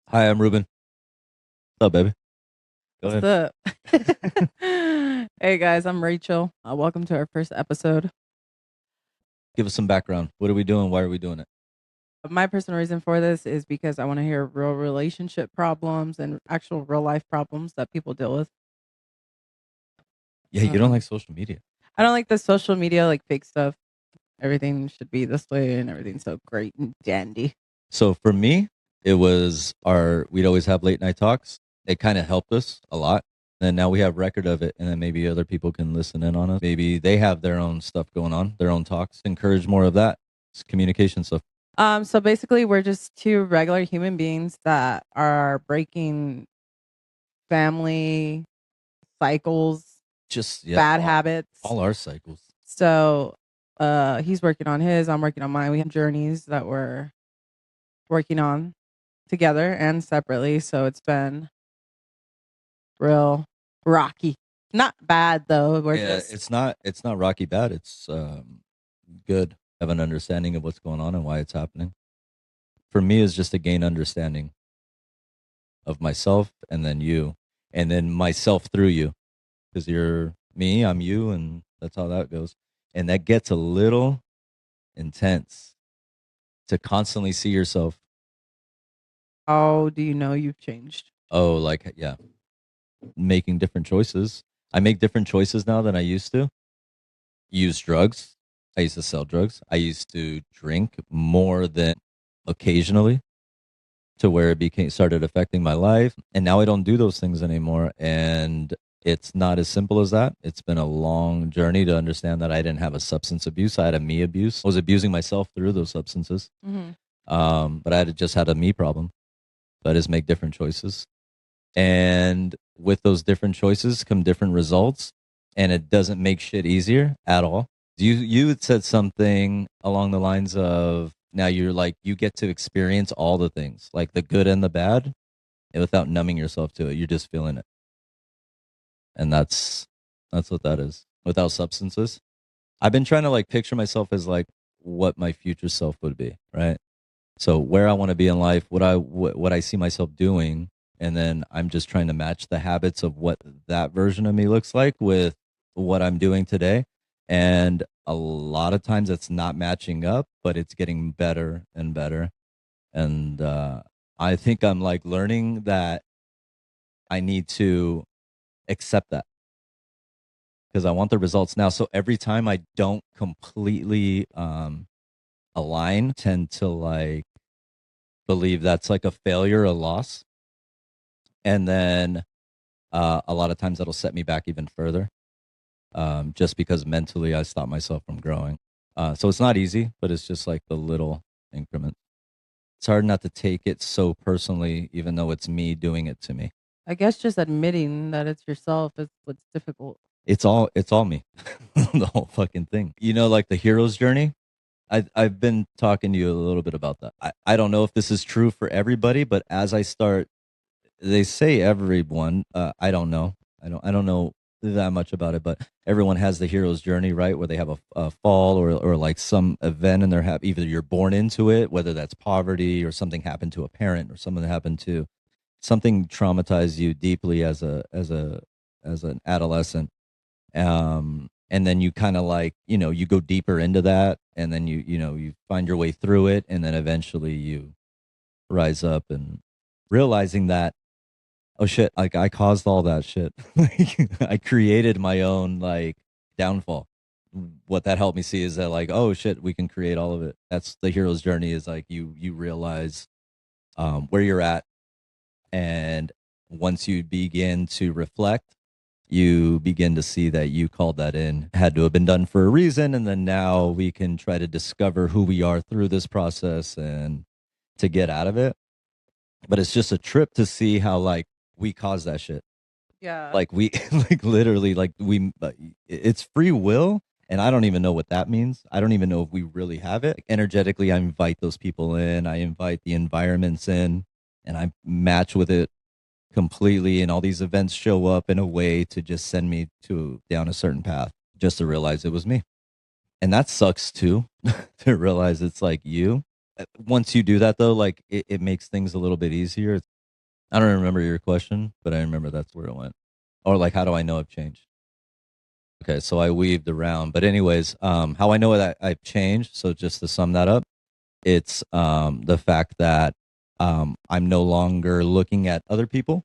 Hi, I'm Ruben. What's up, baby? Go What's ahead. up? Hey guys, I'm Rachel. Welcome to our first episode. Give us some background. What are we doing? Why are we doing it? My personal reason for this is because I want to hear real relationship problems and actual real life problems that people deal with. Yeah, you don't like Um, social media. I don't like the social media, like fake stuff. Everything should be this way and everything's so great and dandy. So for me, we'd always have late night talks. It kind of helped us a lot. And now we have record of it, and then maybe other people can listen in on us. Maybe they have their own stuff going on, their own talks. Encourage more of that. It's communication stuff. So basically, we're just two regular human beings that are breaking family cycles, Just yeah, bad all habits. our cycles. So he's working on his, I'm working on mine. We have journeys that we're working on together and separately. So it's been real rocky. Not bad though. We're Yeah, just it's not rocky bad. It's good. Have an understanding of what's going on and why it's happening. For me, is just to gain understanding of myself and then you and then myself through you, because you're me, I'm you, and that's how that goes. And that gets a little intense to constantly see yourself. how do you know you've changed? Oh, like, yeah, making different choices. I make different choices now than I used to. Use drugs. I used to sell drugs. I used to drink more than occasionally, to where it became started affecting my life, and now I don't do those things anymore. And it's not as simple as that. It's been a long journey to understand that I didn't have a substance abuse. I had a me abuse. I was abusing myself through those substances. Mm-hmm. But I had just had a me problem. So I just make different choices, and with those different choices come different results, and it doesn't make shit easier at all. You had said something along the lines of, now you're like, you get to experience all the things, like the good and the bad, and without numbing yourself to it. You're just feeling it. And that's what that is. Without substances. I've been trying to like picture myself as like what my future self would be, right? So where I want to be in life, what I see myself doing, and then I'm just trying to match the habits of what that version of me looks like with what I'm doing today. And a lot of times it's not matching up, but it's getting better and better. And I think I'm like learning that I need to accept that, because I want the results now. So every time I don't completely align, tend to like believe that's like a failure, a loss. And then a lot of times that'll set me back even further, just because mentally I stop myself from growing. So it's not easy, but it's just like the little increment. It's hard not to take it so personally, even though it's me doing it to me. I guess just admitting that it's yourself is what's difficult. It's all me, the whole fucking thing. Like the hero's journey. I've been talking to you a little bit about that. I don't know if this is true for everybody, but as I start, they say everyone. I don't know. I don't know that much about it, but everyone has the hero's journey, right? Where they have a fall, or like some event in their either you're born into it, whether that's poverty or something happened to a parent or something that happened to something traumatized you deeply as an adolescent. And then you kind of like, you go deeper into that, and then you find your way through it, and then eventually you rise up and realizing that, oh shit, like I caused all that shit. I created my own like downfall. What that helped me see is that, like, oh shit, we can create all of it. That's the hero's journey, is like you realize where you're at. And once you begin to reflect, you begin to see that you called that in, had to have been done for a reason. And then now we can try to discover who we are through this process and to get out of it. But it's just a trip to see how like we caused that shit. Yeah. Like we like literally like it's free will, and I don't even know what that means. I don't even know if we really have it. Like, energetically, I invite those people in, I invite the environments in, and I match with it completely, and all these events show up in a way to just send me to down a certain path, just to realize it was me. And that sucks too, to realize it's like you. Once you do that though, like it makes things a little bit easier. I don't remember your question, but I remember that's where it went. Or like, how do I know I've changed? Okay, so I weaved around. But anyways, how I know that I've changed. So just to sum that up, it's the fact that I'm no longer looking at other people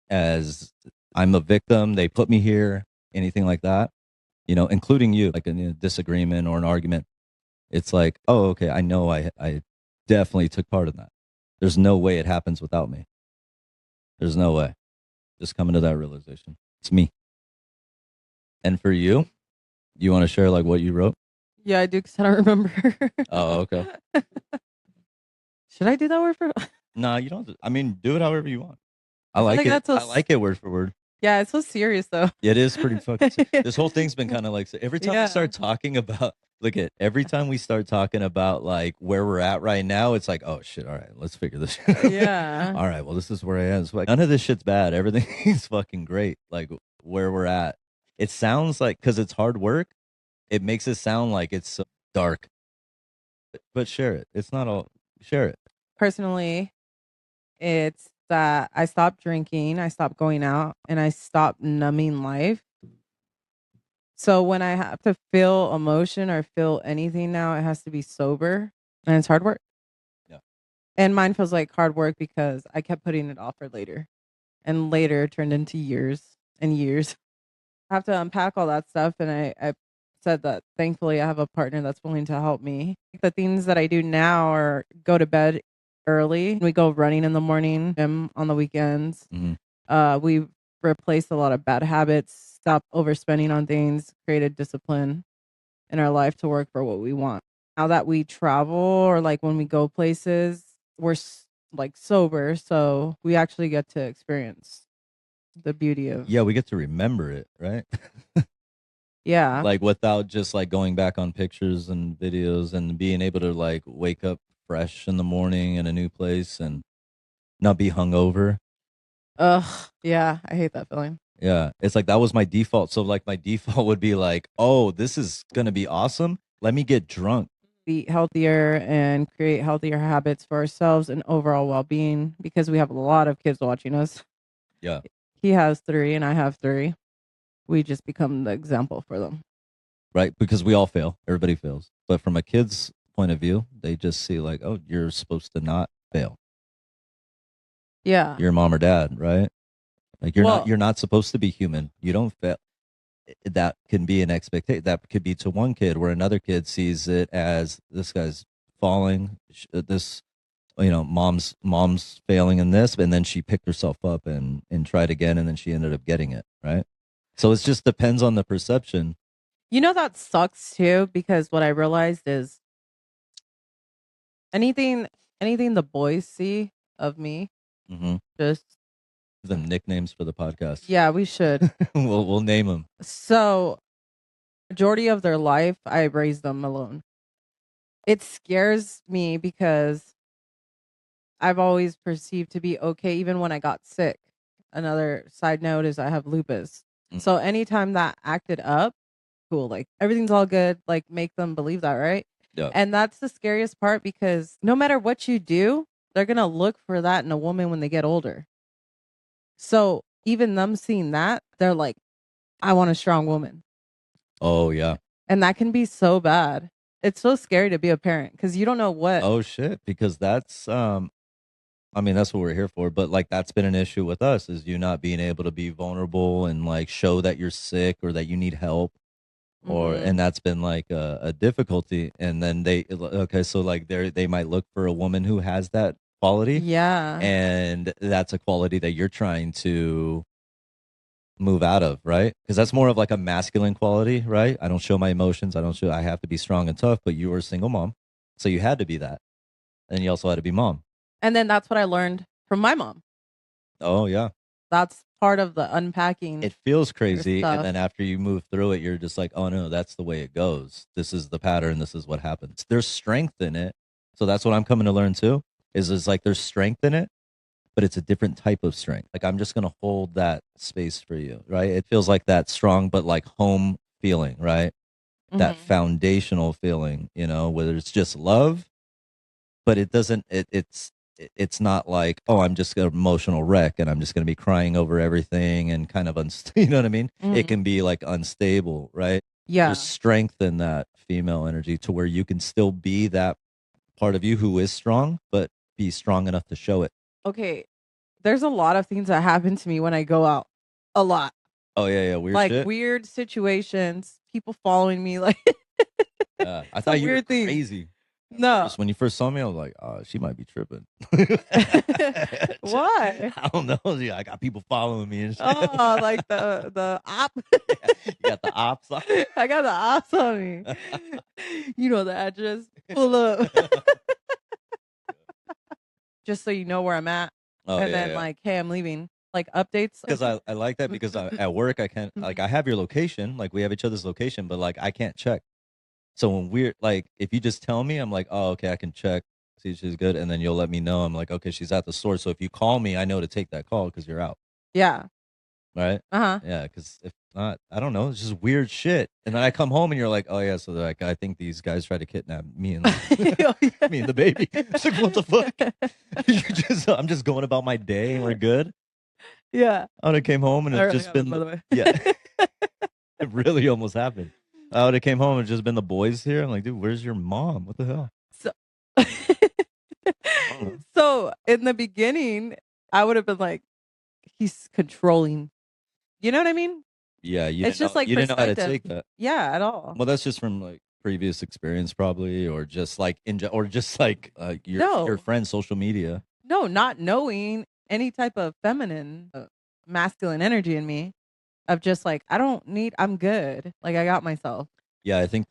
as I'm a victim. They put me here, anything like that, including you, like in a disagreement or an argument. It's like, oh, okay, I know I definitely took part in that. There's no way it happens without me. There's no way. Just coming to that realization. It's me. And for you want to share like what you wrote? Yeah, I do because I don't remember. Oh, okay. Should I do that word for? No, you don't. I mean, do it however you want. I I feel like like it. that's so I like it word for word. Yeah, it's so serious though. It is pretty fucking. This whole thing's been kind of like every time we Yeah. start talking about. Look at every time we start talking about like where we're at right now, it's like, oh shit, all right, let's figure this shit out. Yeah. All right, well, this is where I am. It's like none of this shit's bad. Everything is fucking great. Like where we're at. It sounds like because it's hard work, it makes it sound like it's so dark. But share it. It's not all. Share it. Personally, it's that I stopped drinking, I stopped going out, and I stopped numbing life. So when I have to feel emotion or feel anything now, it has to be sober, and it's hard work. Yeah. And mine feels like hard work because I kept putting it off for later, and later turned into years and years. I have to unpack all that stuff, and I said that thankfully I have a partner that's willing to help me. The things that I do now are go to bed early. We go running in the morning, gym on the weekends. We've replaced a lot of bad habits, stopped overspending on things, created discipline in our life to work for what we want. Now that we travel or like when we go places, we're like sober, so we actually get to experience the beauty of Yeah, we get to remember it, right? yeah. Like without just like going back on pictures and videos and being able to like wake up fresh in the morning in a new place and not be hungover. Ugh, yeah, I hate that feeling. Yeah, it's like that was my default. So like my default would be like, oh, this is gonna be awesome. Let me get drunk. Eat healthier and create healthier habits for ourselves and overall well-being because we have a lot of kids watching us. Yeah, He has 3 and I have 3. We just become the example for them. right. Because we all fail. Everybody fails. But from a kid's point of view, they just see like, oh, you're supposed to not fail. Yeah. Your mom or dad, right? Like you're not supposed to be human. You don't fail. That can be an expectation. That could be to one kid, where another kid sees it as this guy's falling. This, mom's failing in this, and then she picked herself up and tried again, and then she ended up getting it right. So it just depends on the perception. You know that sucks too because what I realized is anything the boys see of me just The nicknames for the podcast. yeah, we should. we'll name them. So, majority of their life, I raised them alone. It scares me because I've always perceived to be okay, even when I got sick. Another side note is I have lupus. So anytime that acted up, cool, like everything's all good, like make them believe that, right? Yeah. And that's the scariest part because no matter what you do, they're going to look for that in a woman when they get older. So even them seeing that, they're like, I want a strong woman. Oh, yeah. And that can be so bad. It's so scary to be a parent because you don't know what. Oh, shit. Because that's, that's what we're here for. But like, that's been an issue with us is you not being able to be vulnerable and like show that you're sick or that you need help. And that's been like a difficulty. And then so like they might look for a woman who has that quality. Yeah. And that's a quality that you're trying to move out of, right? Because that's more of like a masculine quality, right? I don't show my emotions. I have to be strong and tough, but you were a single mom. So you had to be that. And you also had to be mom. And then that's what I learned from my mom. Oh, yeah. That's part of the unpacking. It feels crazy. And then after you move through it, you're just like, oh, no, that's the way it goes. This is the pattern. This is what happens. There's strength in it. So that's what I'm coming to learn too, is like there's strength in it, but it's a different type of strength. Like I'm just going to hold that space for you, right? It feels like that strong, but like home feeling, right? That foundational feeling, whether it's just love, but it doesn't, it's it's not like, oh, I'm just an emotional wreck and I'm just going to be crying over everything and kind of you know what I mean? It Mhm. can be like unstable, right? Yeah. There's strength in that female energy to where you can still be that part of you who is strong, but be strong enough to show it. Okay. There's a lot of things that happen to me when I go out. A lot. Oh yeah, weird Like shit. weird situations, people following me, like I it's thought a you were weird thing. crazy. No. When you first saw me, I was like, oh, she might be tripping. Why? I don't know. Yeah, I got people following me and shit. Oh, like the op. You got the ops on. I got the ops on me. You know the address. Pull up. Just so you know where I'm at. Oh, and yeah, then yeah. like, hey, I'm leaving. Like updates. Because I like that because at work I can't like I have your location, like we have each other's location, but like I can't check. So when we're like, if you just tell me, I'm like, oh, okay, I can check, see if she's good, and then you'll let me know. I'm like, okay, she's at the store. So if you call me, I know to take that call because you're out, Yeah. right? Uh-huh. Yeah, because if not, I don't know, it's just weird shit. And then I come home and you're like, oh yeah, so like I think these guys tried to kidnap me and Oh, yeah. me and the baby. It's like, what the fuck? I'm just going about my day and we're good. Yeah. I would have came home and I it's already just got it, been by the way. yeah. It really almost happened. I would have came home and just been the boys here. I'm like, dude, where's your mom? What the hell? So, know. so in the beginning, I would have been like, he's controlling. You know what I mean? Yeah, It's just like you didn't know how to perspective. take that. Yeah, at all. Well, that's just from like previous experience, probably, or just like or just like your No. friend's social media. No, not knowing any type of feminine, masculine energy in me of just like, I'm good. Like I got myself. Yeah, I think.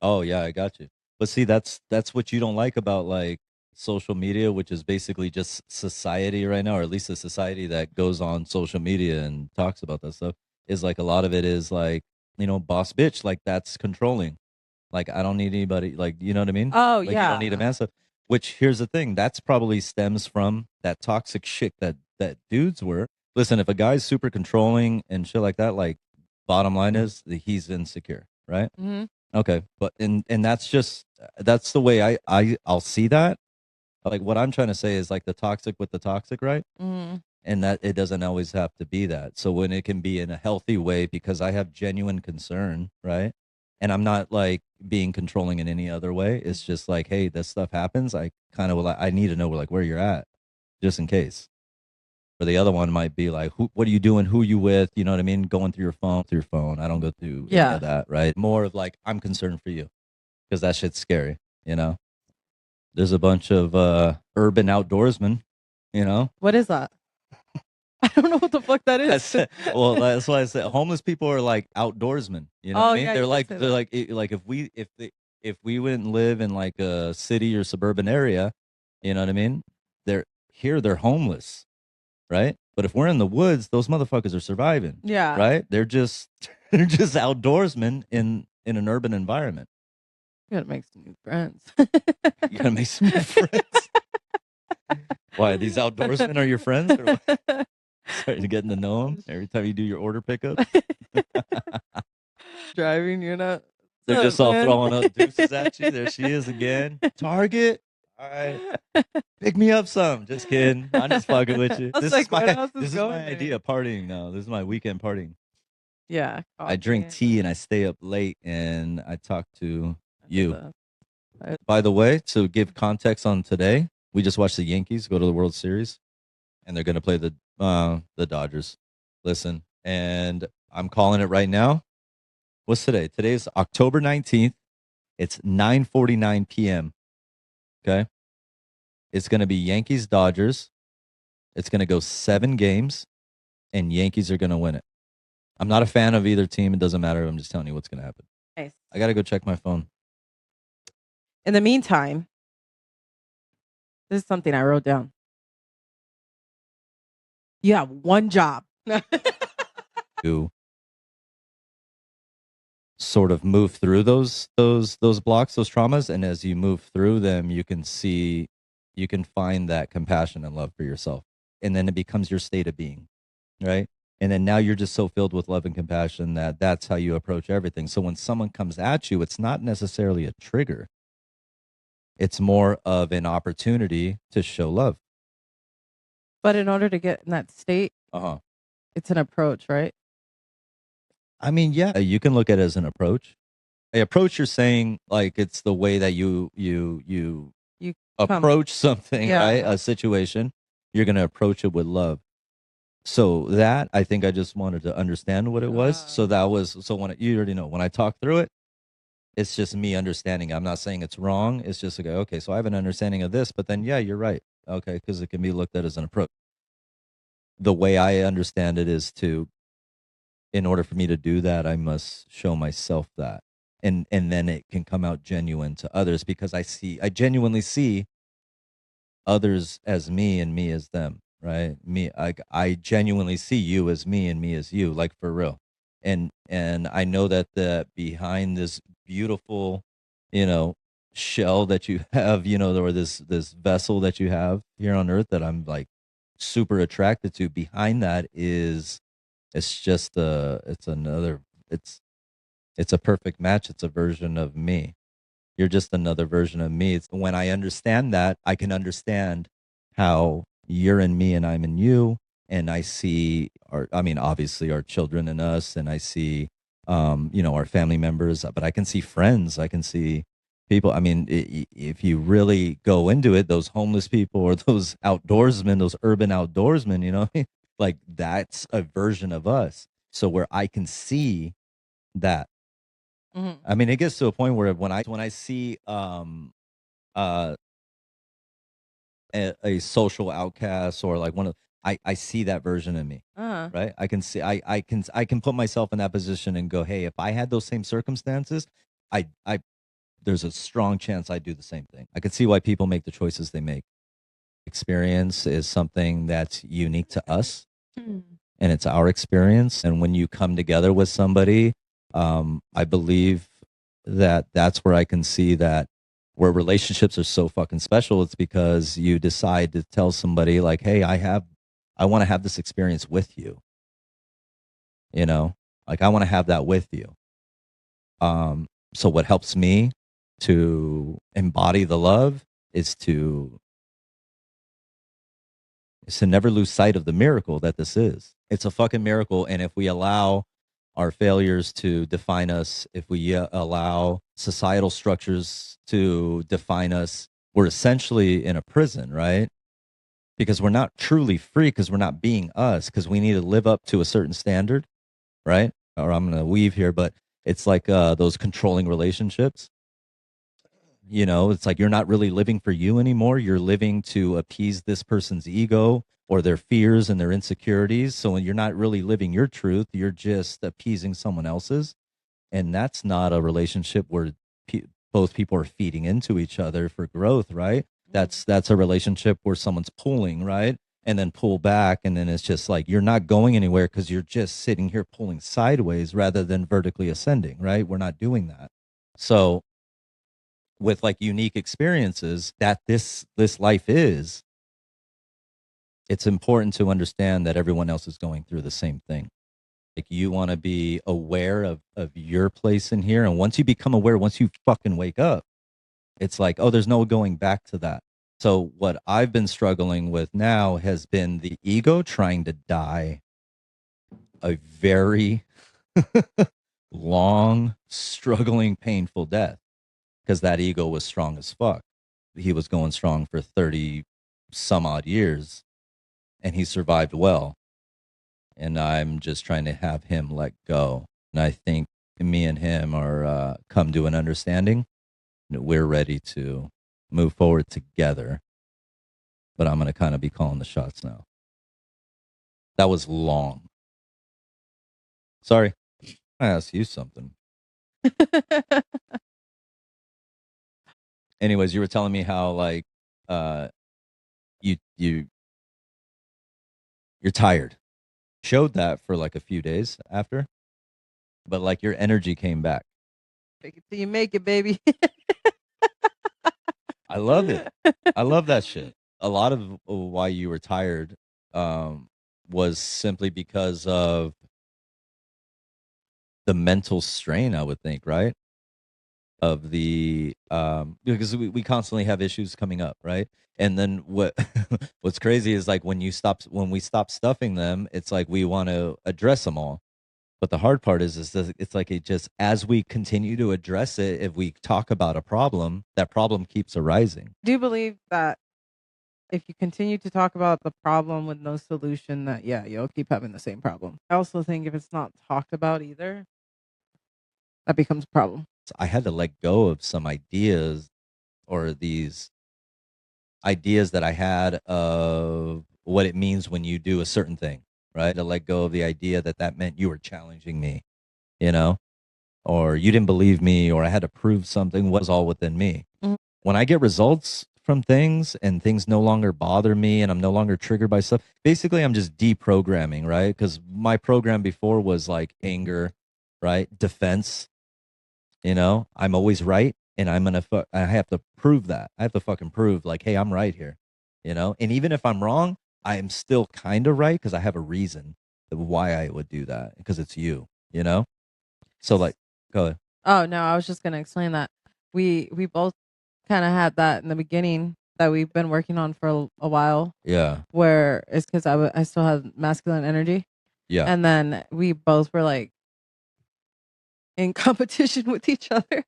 Oh yeah, I got you. But see, that's what you don't like about like social media, which is basically just society right now, or at least a society that goes on social media and talks about that stuff. Is like a lot of it is like boss bitch, like that's controlling. Like I don't need anybody, like you know what I mean? Oh Like you yeah. don't need a man stuff. Which here's the thing, that's probably stems from that toxic shit that dudes were. Listen, if a guy's super controlling and shit like that, like bottom line is that he's insecure, right? hmm Okay, but and that's the way I'll see that. Like what I'm trying to say is like the toxic with the toxic, right? hmm And that it doesn't always have to be that. So when it can be in a healthy way because I have genuine concern, right? And I'm not like being controlling in any other way. It's just like, hey, this stuff happens. I kind of I need to know like where you're at, just in case. Or the other one might be like, what are you doing? Who you with? You know what I mean? Going through your phone. I don't go through any Yeah. of that, right? More of like, I'm concerned for you because that shit's scary, you know? There's a bunch of urban outdoorsmen, you know? What is that? I don't know what the fuck that is. Well, that's why I said homeless people are like outdoorsmen. You know what I mean? yeah, They're you like did they're say that. like if we wouldn't live in like a city or suburban area, you know what I mean? They're homeless, right? But if we're in the woods, those motherfuckers are surviving, Yeah. right? They're just they're just outdoorsmen in an urban environment. You gotta make some new friends. You gotta make some new friends. Why these outdoorsmen are your friends? Or what? Starting to getting to know them every time you do your order pickup. Driving, you're not. They're just all throwing up deuces at you. There she is again. Target. All right. Pick me up some. Just kidding. I'm just fucking with you. I was This like, is what my else is this is going my there? idea of partying now. This is my weekend partying. Yeah. I drink tea and I stay up late and I talk to you. By the way, to give context on today, we just watched the Yankees go to the World Series and they're gonna play the Dodgers. Listen, and I'm calling it right now. What's today? Today's October 19th. It's 9:49 p.m. Okay. It's going to be Yankees Dodgers. It's going to go 7 games and Yankees are going to win it. I'm not a fan of either team. It doesn't matter. I'm just telling you what's going to happen. Nice. I got to go check my phone. In the meantime, this is something I wrote down. You have one job. To sort of move through those blocks, those traumas, and as you move through them, you can find that compassion and love for yourself, and then it becomes your state of being, right? And then now you're just so filled with love and compassion that that's how you approach everything. So when someone comes at you, it's not necessarily a trigger. It's more of an opportunity to show love. But in order to get in that state, Uh-huh. it's an approach, right? I mean, yeah, you can look at it as an approach. A approach, you're saying like it's the way that you You come, approach something, right? yeah. A situation. You're gonna approach it with love. So that I think I just wanted to understand what it was. So that was so when you already know when I talk through it, it's just me understanding. I'm not saying it's wrong. It's just like okay, so I have an understanding of this, but then yeah, you're right. Okay, because it can be looked at as an approach. The way I understand it is to, in order for me to do that, I must show myself that, and then it can come out genuine to others because I genuinely see others as me and me as them, right? I genuinely see you as me and me as you, like for real. And I know that the behind this beautiful, you know, shell that you have, you know, or this vessel that you have here on earth that I'm like super attracted to, behind that is it's just it's another it's a perfect match. It's a version of me. You're just another version of me. It's when I understand that, I can understand how you're in me and I'm in you. And I see I mean, obviously our children in us, and I see, you know, our family members, but I can see friends. I can see people. I mean, if you really go into it, those homeless people or those outdoorsmen, those urban outdoorsmen, you know, like that's a version of us. So where I can see that. Mm-hmm. I mean, it gets to a point where when I see uh a social outcast or like one of I see that version of me, Uh-huh. right? I can see I can put myself in that position and go, hey, if I had those same circumstances, I there's a strong chance I'd do the same thing. I could see why people make the choices they make. Experience is something that's unique to us, and it's our experience. And when you come together with somebody, I believe that that's where I can see that where relationships are so fucking special. It's because you decide to tell somebody like, "Hey, I want to have this experience with you." You know, like I want to have that with you. So what helps me to embody the love is to never lose sight of the miracle that this is. It's a fucking miracle. And if we allow our failures to define us, if we allow societal structures to define us, we're essentially in a prison, right? Because we're not truly free because we're not being us because we need to live up to a certain standard, right? Or I'm going to weave here, but it's like those controlling relationships. You know, it's like you're not really living for you anymore. You're living to appease this person's ego or their fears and their insecurities. So when you're not really living your truth, you're just appeasing someone else's. And that's not a relationship where both people are feeding into each other for growth, right? That's a relationship where someone's pulling, right? And then pull back. And then it's just like you're not going anywhere because you're just sitting here pulling sideways rather than vertically ascending, right? We're not doing that. So with like unique experiences that this life is, it's important to understand that everyone else is going through the same thing. Like you want to be aware of your place in here, and once you become aware, once you fucking wake up, it's like, oh, there's no going back to that. So what I've been struggling with now has been the ego trying to die a very long, struggling, painful death because that ego was strong as fuck. He was going strong for 30 some odd years and he survived well. And I'm just trying to have him let go. And I think me and him are come to an understanding. We're ready to move forward together. But I'm going to kind of be calling the shots now. That was long. Sorry. I asked you something. Anyways, you were telling me how like uh you you're tired. Showed that for like a few days after, but like your energy came back. Fake it till you make it, baby. I love it. I love that shit. A lot of why you were tired was simply because of the mental strain, I would think, right? of the because we constantly have issues coming up, right? And then what's crazy is like when we stop stuffing them, it's like we want to address them all. But the hard part is that it's like it just as we continue to address it, if we talk about a problem, that problem keeps arising. Do you believe that if you continue to talk about the problem with no solution, that you'll keep having the same problem? I also think if it's not talked about either, that becomes a problem. So I had to let go of some ideas or these ideas that I had of what it means when you do a certain thing, right? To let go of the idea that that meant you were challenging me, you know, or you didn't believe me, or I had to prove something was all within me. Mhm. When I get results from things and things no longer bother me and I'm no longer triggered by stuff, basically I'm just deprogramming, right? Because my program before was like anger, right? Defense, I'm always right. And I have to prove that. I have to fucking prove like, hey, I'm right here, and even if I'm wrong, I am still kind of right because I have a reason of why I would do that because it's you know? So like, go ahead. Oh no, I was just gonna explain that we both kind of had that in the beginning that we've been working on for a while. Yeah. Where it's because I still had masculine energy, Yeah. and then we both were like in competition with each other.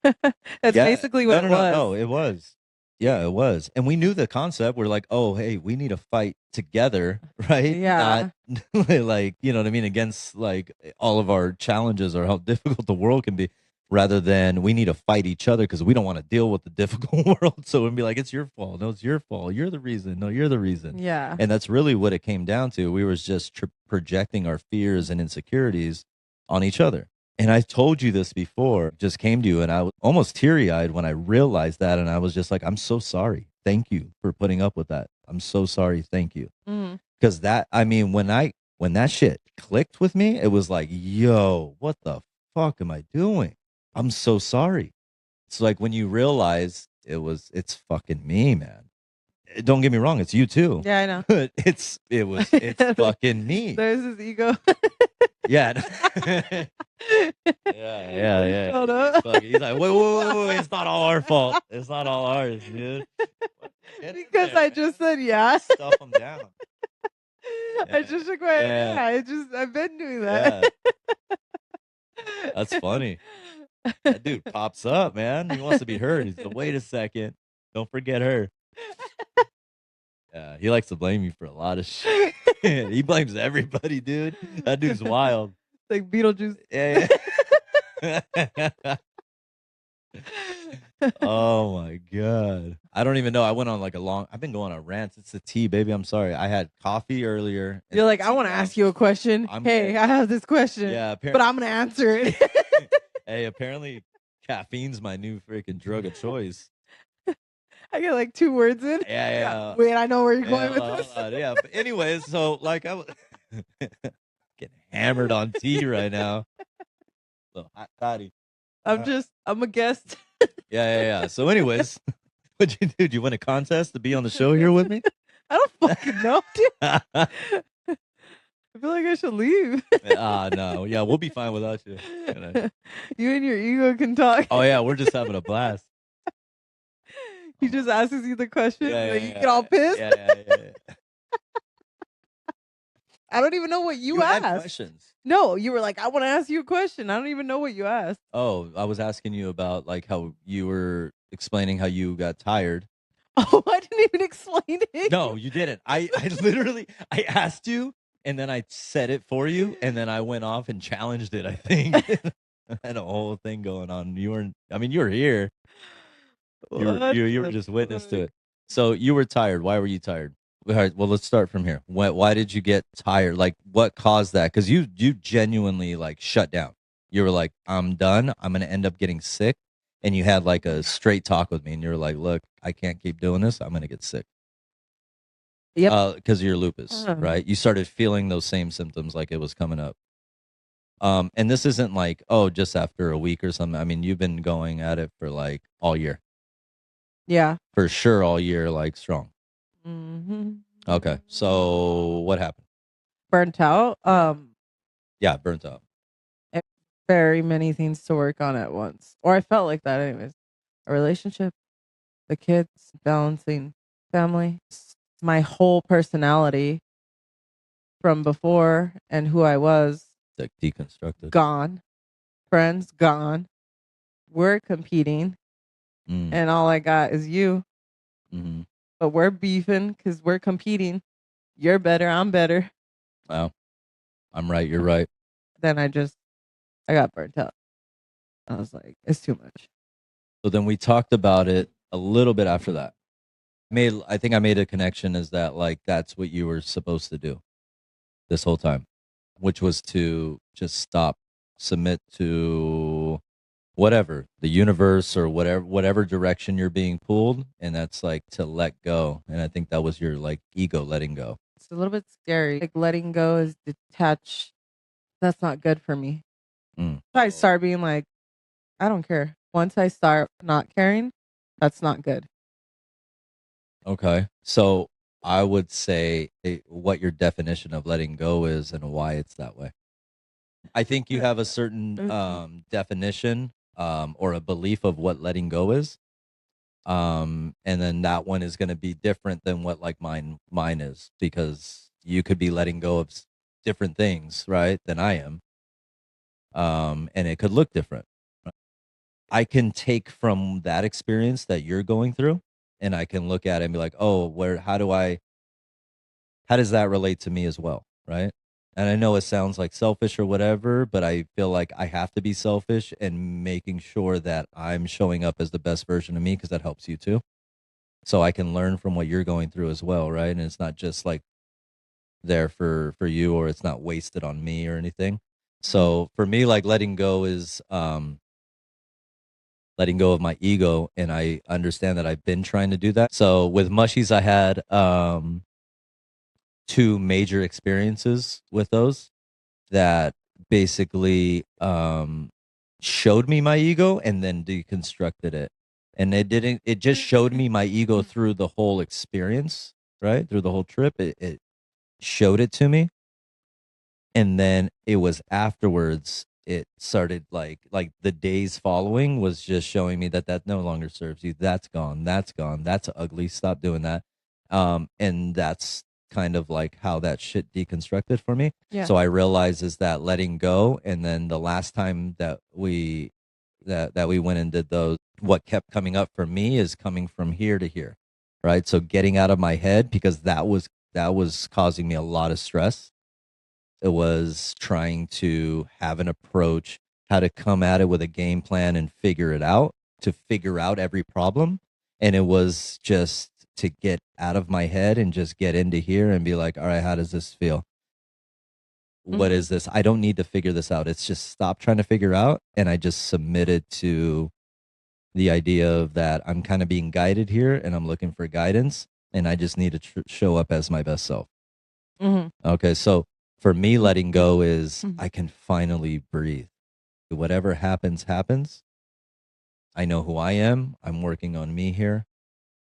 That's basically what it was. No, it was. Yeah, it was. And we knew the concept. We're like, oh, hey, we need to fight together, right? Yeah. Not like, you know what I mean, against like all of our challenges or how difficult the world can be, rather than we need to fight each other because we don't want to deal with the difficult world. So we'd be like, it's your fault. No, it's your fault. You're the reason. No, you're the reason. Yeah. And that's really what it came down to. We was just projecting our fears and insecurities on each other. And I told you this before, just came to you, and I was almost teary eyed when I realized that. And I was just like, I'm so sorry. Thank you for putting up with that. I'm so sorry. Thank you. Because when that shit clicked with me, it was like, yo, what the fuck am I doing? I'm so sorry. It's like when you realize it's fucking me, man. Don't get me wrong, it's you too. Yeah, I know. It's fucking me. There's his ego. Yeah. Yeah. Hold up. He's like, wait, it's not all our fault. It's not all ours, dude. Because I just said yeah. Stuff them down. I just shook my head. I've been doing that. Yeah. That's funny. That dude pops up, man. He wants to be heard. He's like, wait a second. Don't forget her. Yeah, he likes to blame you for a lot of shit. He blames everybody, dude. That dude's wild. Like Beetlejuice. Yeah. Oh my god. I don't even know. I went on like I've been going on rants. It's the tea, baby. I'm sorry. I had coffee earlier. You're like, I want to ask you a question. Hey, I have this question. Yeah, but I'm gonna answer it. Hey, apparently caffeine's my new freaking drug of choice. I get like 2 words in. Yeah. Wait, I know where you're going with this. Yeah, but anyways, so like I was getting hammered on tea right now. So hot toddy. I'm a guest. Yeah. So anyways, what'd you do? Did you win a contest to be on the show here with me? I don't fucking know, dude. I feel like I should leave. No. Yeah, we'll be fine without you. You and your ego can talk. Oh yeah, we're just having a blast. He just asks you the question, yeah, you get all pissed. Yeah. I don't even know what you asked. Had questions. No, you were like, I want to ask you a question. I don't even know what you asked. Oh, I was asking you about like how you were explaining how you got tired. Oh, I didn't even explain it. No, you didn't. I literally I asked you and then I said it for you and then I went off and challenged it, I think. I had a whole thing going on. You were here. You were just witness to it. So you were tired. Why were you tired? All right, well, let's start from here. Why did you get tired? Like, what caused that? Because you genuinely like shut down. You were like, I'm done. I'm gonna end up getting sick. And you had like a straight talk with me, and you were like, look, I can't keep doing this. I'm gonna get sick. Yep. Because of your lupus, right? You started feeling those same symptoms like it was coming up. And this isn't like, oh, just after a week or something. I mean, you've been going at it for like all year. Yeah. For sure, all year, like strong. Mm-hmm. Okay, so what happened? Burnt out. Yeah, burnt out. very many things to work on at once. Or I felt like that anyways. A relationship, the kids, balancing family, my whole personality from before and who I was Like deconstructed. gone. Friends gone. We're competing and all I got is you. Mm-hmm. But we're beefing because we're competing. You're better, I'm better. Wow. I'm right, you're right. Then I got burnt out. I was like, it's too much. So then we talked about it a little bit after that. I think I made a connection is that like that's what you were supposed to do this whole time, which was to just stop, submit to whatever, the universe or whatever direction you're being pulled, and that's like to let go. And I think that was your like ego letting go. It's a little bit scary. Like letting go is detached. That's not good for me. I start being like, I don't care. Once I start not caring, that's not good. Okay. So I would say what your definition of letting go is and why it's that way. I think you have a certain definition or a belief of what letting go is. And then that one is going to be different than what like mine is, because you could be letting go of different things, right, than I am. And it could look different. I can take from that experience that you're going through and I can look at it and be like, oh, how does that relate to me as well, right? And I know it sounds like selfish or whatever, but I feel like I have to be selfish and making sure that I'm showing up as the best version of me, because that helps you too. So I can learn from what you're going through as well, right? And it's not just like there for you, or it's not wasted on me or anything. So for me, like letting go is letting go of my ego, and I understand that I've been trying to do that. So with Mushies, I had two major experiences with those that basically showed me my ego and then deconstructed it. And it just showed me my ego through the whole experience, right? Through the whole trip. It showed it to me. And then it was afterwards, it started like the days following was just showing me that no longer serves you. That's gone. That's gone. That's ugly. Stop doing that. And that's kind of like how that shit deconstructed for me. Yeah. So I realized is that letting go. And then the last time that we went and did those, what kept coming up for me is coming from here to here, right? So getting out of my head, because that was causing me a lot of stress. It was trying to have an approach, how to come at it with a game plan and figure it out, to figure out every problem. And it was just to get out of my head and just get into here and be like, all right, how does this feel? What is this? I don't need to figure this out. It's just stop trying to figure out. And I just submitted to the idea of that I'm kind of being guided here and I'm looking for guidance, and I just need to show up as my best self. Okay. So for me, letting go is I can finally breathe. Whatever happens, happens. I know who I am. I'm working on me here.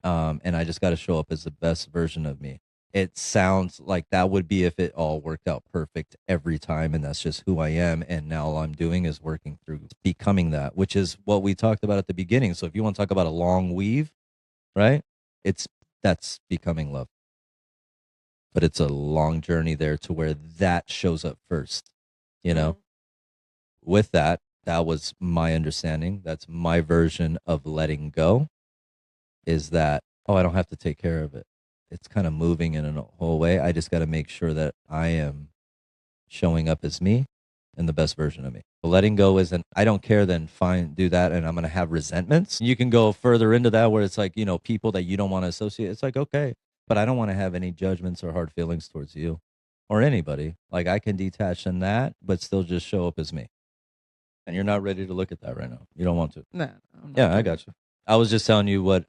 And I just got to show up as the best version of me. It sounds like that would be if it all worked out perfect every time. And that's just who I am. And now all I'm doing is working through becoming that, which is what we talked about at the beginning. So if you want to talk about a long weave, right? That's becoming love. But it's a long journey there to where that shows up first, you know? With that was my understanding. That's my version of letting go, is that, oh, I don't have to take care of it. It's kind of moving in a whole way. I just got to make sure that I am showing up as me and the best version of me. But letting go isn't, I don't care, then fine, do that. And I'm going to have resentments. You can go further into that where it's like, you know, people that you don't want to associate. It's like, okay, but I don't want to have any judgments or hard feelings towards you or anybody. Like I can detach from that, but still just show up as me. And you're not ready to look at that right now. You don't want to. No. Yeah, I got you. I was just telling you what,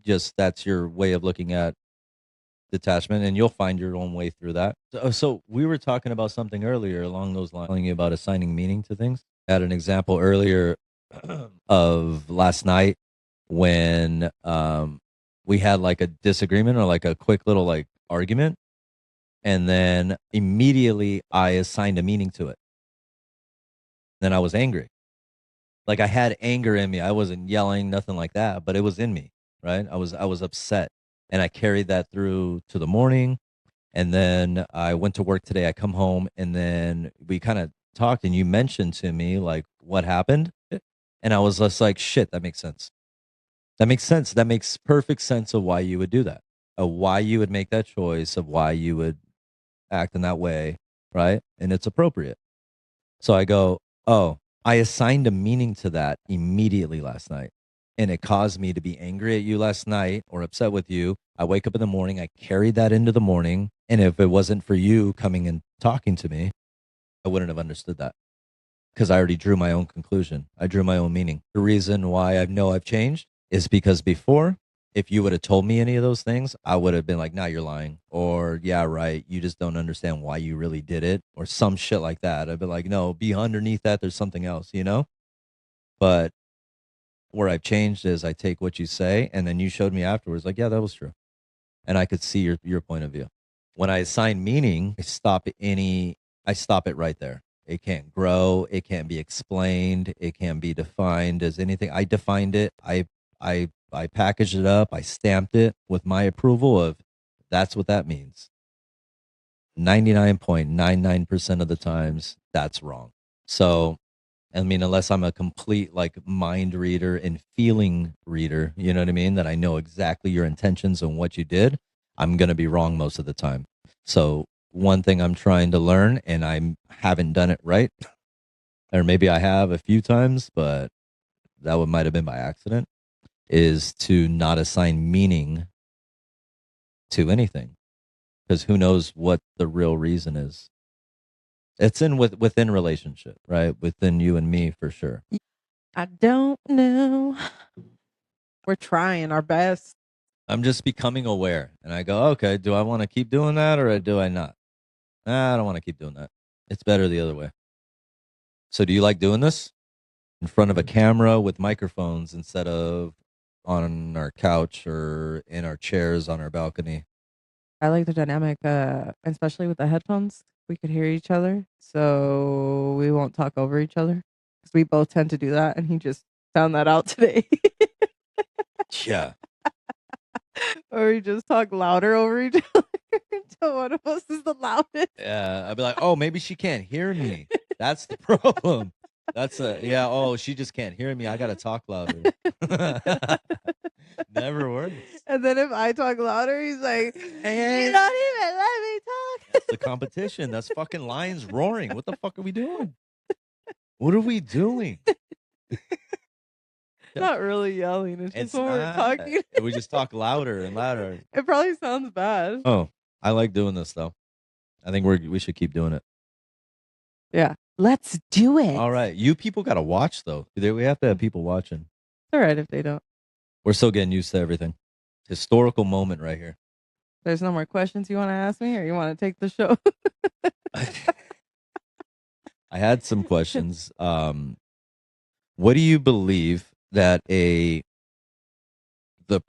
just that's your way of looking at detachment, and you'll find your own way through that. So we were talking about something earlier along those lines, telling you about assigning meaning to things. I had an example earlier of last night when we had like a disagreement or like a quick little like argument, and then immediately I assigned a meaning to it. Then I was angry. Like I had anger in me. I wasn't yelling, nothing like that, but it was in me, right? I was upset, and I carried that through to the morning. And then I went to work today. I come home, and then we kind of talked, and you mentioned to me like what happened, and I was just like, shit, that makes sense. That makes sense. That makes perfect sense of why you would do that, of why you would make that choice, of why you would act in that way, right? And it's appropriate. So I go, oh, I assigned a meaning to that immediately last night. And it caused me to be angry at you last night or upset with you. I wake up in the morning, I carried that into the morning. And if it wasn't for you coming and talking to me, I wouldn't have understood that because I already drew my own conclusion. I drew my own meaning. The reason why I know I've changed is because before, if you would have told me any of those things, I would have been like, nah, you're lying. Or, yeah, right. You just don't understand why you really did it. Or some shit like that. I'd be like, no, be underneath that. There's something else, you know? But where I've changed is I take what you say, and then you showed me afterwards, like, yeah, that was true. And I could see your point of view. When I assign meaning, I stop it right there. It can't grow. It can't be explained. It can't be defined as anything. I defined it. I packaged it up. I stamped it with my approval of that's what that means. 99.99% of the times, that's wrong. So, I mean, unless I'm a complete like mind reader and feeling reader, you know what I mean? That I know exactly your intentions and what you did, I'm going to be wrong most of the time. So, one thing I'm trying to learn, and I haven't done it right, or maybe I have a few times, but that one might have been by accident, is to not assign meaning to anything because who knows what the real reason is. It's within relationship, right? Within you and me for sure. I don't know. We're trying our best. I'm just becoming aware, and I go, okay, do I want to keep doing that or do I not? I don't want to keep doing that. It's better the other way. So, do you like doing this in front of a camera with microphones instead of on our couch or in our chairs on our balcony? I like the dynamic, especially with the headphones. We could hear each other, so we won't talk over each other because we both tend to do that. And he just found that out today. Yeah. Or we just talk louder over each other until one of us is the loudest. Yeah. I'd be like, oh, maybe she can't hear me. That's the problem. Yeah. Oh, she just can't hear me. I got to talk louder. Never works. And then if I talk louder, he's like, Hey. you don't even let me talk. That's the competition. That's fucking lions roaring. What the fuck are we doing? What are we doing? Not really yelling. It's just when we're not. talking. We just talk louder and louder. It probably sounds bad. Oh, I like doing this though. I think we should keep doing it. Yeah. Let's do it. All right. You people got to watch though. We have to have people watching. It's all right if they don't. We're still getting used to everything. Historical moment right here. There's no more questions you want to ask me or you want to take the show? I had some questions. What do you believe that the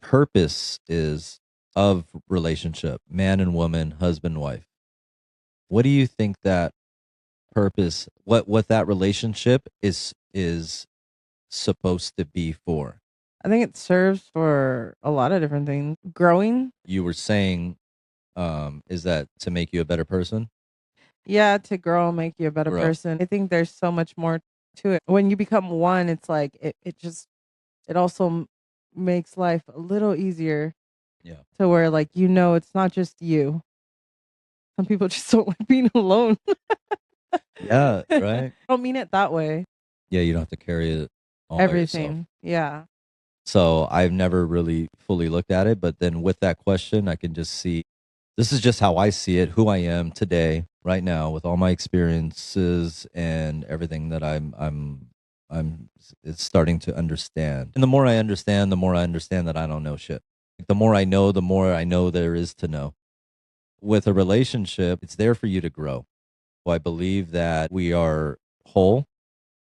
purpose is of relationship, man and woman, husband, wife? What do you think that purpose, what that relationship is supposed to be for? I think it serves for a lot of different things. Growing. You were saying, is that to make you a better person? Yeah, to grow and make you a better person. I think there's so much more to it. When you become one, it's like it also makes life a little easier. Yeah. To where like it's not just you. Some people just don't like being alone. Yeah, right. I don't mean it that way. Yeah, you don't have to carry it all by Everything. yourself. Yeah. So I've never really fully looked at it, but then with that question, I can just see this is just how I see it, who I am today, right now, with all my experiences and everything that it's starting to understand. And the more I understand that I don't know shit. The more I know there is to know. With a relationship, it's there for you to grow. I believe that we are whole.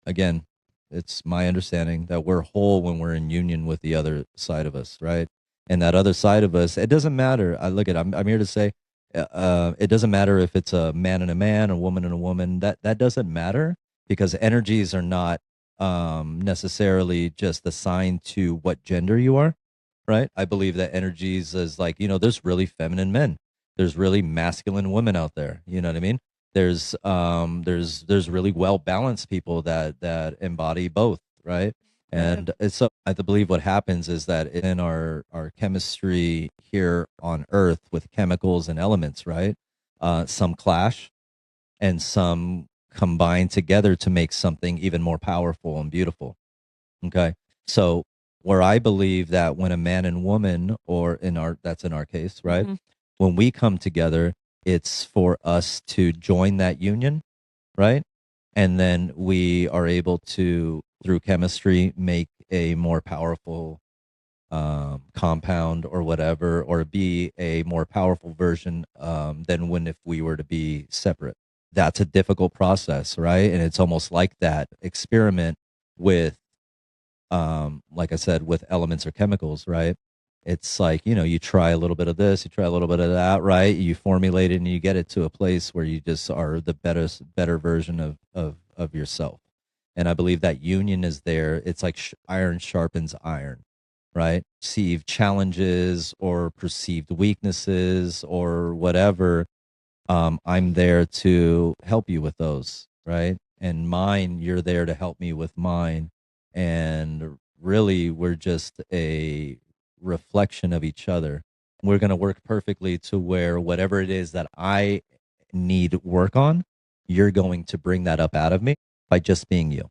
Again, it's my understanding that we're whole when we're in union with the other side of us, right? And that other side of us, it doesn't matter. I'm here to say, it doesn't matter if it's a man and a man, a woman and a woman. That doesn't matter. because energies are not necessarily just assigned to what gender you are, right? I believe that energies is like, there's really feminine men, there's really masculine women out there. You know what I mean? There's really well balanced people that embody both, right? And so I believe what happens is that in our chemistry here on Earth with chemicals and elements, right? Some clash and some combine together to make something even more powerful and beautiful. Okay. So where I believe that when a man and woman, or that's in our case, right? When we come together, it's for us to join that union, right? And then we are able to, through chemistry, make a more powerful compound or whatever, or be a more powerful version than when if we were to be separate. That's a difficult process, right? And it's almost like that experiment with, like I said, with elements or chemicals, right? It's like, you try a little bit of this, you try a little bit of that, right? You formulate it and you get it to a place where you just are the better version of yourself. And I believe that union is there. It's like iron sharpens iron, right? Perceived challenges or perceived weaknesses or whatever. I'm there to help you with those, right? And mine, you're there to help me with mine. And really, we're just a reflection of each other. We're going to work perfectly to where whatever it is that I need work on, you're going to bring that up out of me by just being you.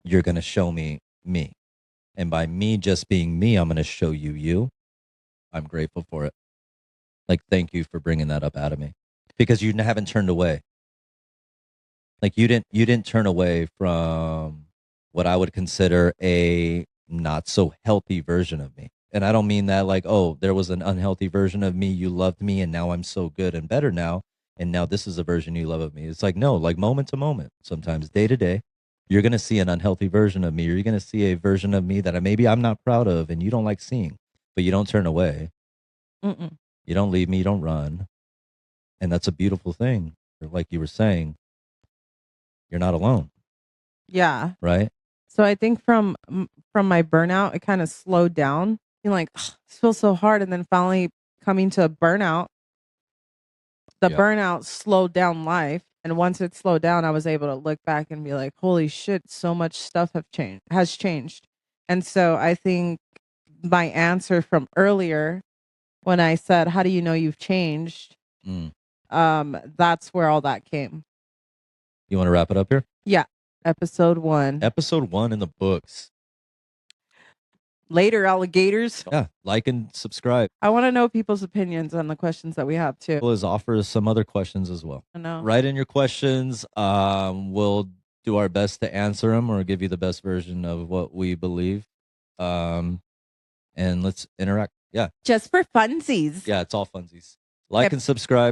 You're going to show me me. And by me just being me, I'm going to show you you. I'm grateful for it. Like, thank you for bringing that up out of me, because you haven't turned away. Like, you didn't turn away from what I would consider a not so healthy version of me. And I don't mean that like, oh, there was an unhealthy version of me, you loved me, and now I'm so good and better now, and now this is a version you love of me. It's like, no, like moment to moment, sometimes day to day, you're going to see an unhealthy version of me, or you're going to see a version of me that maybe I'm not proud of and you don't like seeing, but you don't turn away. You don't leave me, you don't run. And that's a beautiful thing. Like you were saying, you're not alone. Yeah. Right. So I think from my burnout, it kind of slowed down. Being like, this feels so hard, and then finally coming to burnout. The burnout slowed down life, and once it slowed down, I was able to look back and be like, "Holy shit! So much stuff has changed." And so I think my answer from earlier, when I said, "How do you know you've changed?" That's where all that came. You want to wrap it up here? Yeah. Episode 1. Episode 1 in the books. Later, alligators. Yeah. Like and subscribe. I want to know people's opinions on the questions that we have too. Is offer some other questions as well. I know. Write in your questions. We'll do our best to answer them or give you the best version of what we believe. And let's interact. Yeah. Just for funsies. Yeah, it's all funsies. Like and subscribe.